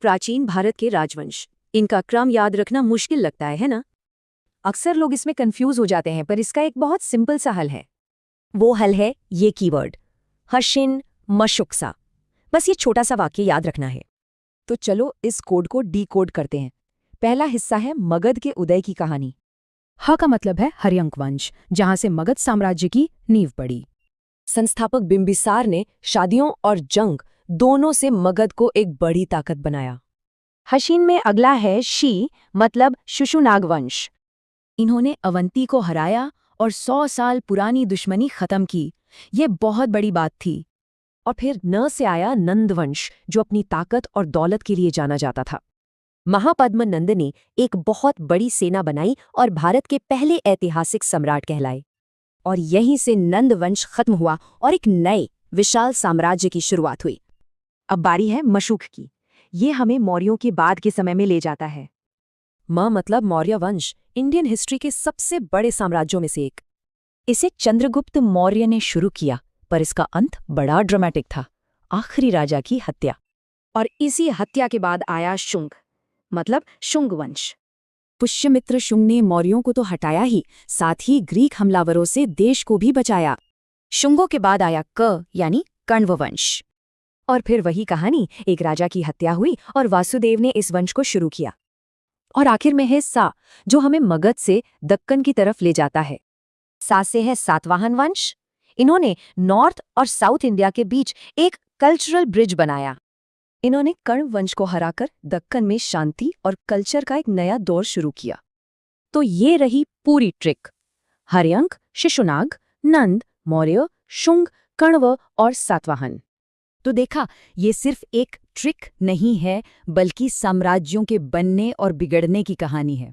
प्राचीन भारत के राजवंश। इनका क्रम याद रखना मुश्किल लगता है ना? अक्सर लोग इसमें कंफ्यूज हो जाते हैं, पर इसका एक बहुत सिंपल सा हल है। वो हल है ये कीवर्ड, हशिन मशुक्सा। बस ये छोटा सा वाक्य याद रखना है। तो चलो इस कोड को डीकोड करते हैं। पहला हिस्सा है मगध के उदय की कहानी। ह का मतलब है हर्यंक वंश, जहां से मगध साम्राज्य की नींव पड़ी। संस्थापक बिंबिसार ने शादियों और जंग दोनों से मगध को एक बड़ी ताकत बनाया। हशीन में अगला है शी, मतलब शुशुनाग वंश। इन्होंने अवंती को हराया और 100 साल पुरानी दुश्मनी खत्म की। ये बहुत बड़ी बात थी। और फिर न से आया नंद वंश, जो अपनी ताकत और दौलत के लिए जाना जाता था। महापद्म नंद ने एक बहुत बड़ी सेना बनाई और भारत के पहले ऐतिहासिक सम्राट कहलाए। और यहीं से नंद वंश खत्म हुआ और एक नए विशाल साम्राज्य की शुरुआत हुई। अब बारी है मशूक की। ये हमें मौर्यों के बाद के समय में ले जाता है। मतलब मौर्य वंश, इंडियन हिस्ट्री के सबसे बड़े साम्राज्यों में से एक। इसे चंद्रगुप्त मौर्य ने शुरू किया, पर इसका अंत बड़ा ड्रामेटिक था, आखिरी राजा की हत्या। और इसी हत्या के बाद आया शुंग, मतलब शुंग वंश। पुष्यमित्र शुंग ने मौर्यों को तो हटाया ही, साथ ही ग्रीक हमलावरों से देश को भी बचाया। शुंगों के बाद आया यानी कण्व वंश। और फिर वही कहानी, एक राजा की हत्या हुई और वासुदेव ने इस वंश को शुरू किया। और आखिर में है सा, जो हमें मगध से दक्कन की तरफ ले जाता है। सा से है सातवाहन वंश। इन्होंने नॉर्थ और साउथ इंडिया के बीच एक कल्चरल ब्रिज बनाया। इन्होंने कण्व वंश को हराकर दक्कन में शांति और कल्चर का एक नया दौर शुरू किया। तो ये रही पूरी ट्रिक। हर्यंक, शिशुनाग, नंद, मौर्य, शुंग, कण्व और सातवाहन। तो देखा, ये सिर्फ एक ट्रिक नहीं है, बल्कि साम्राज्यों के बनने और बिगड़ने की कहानी है।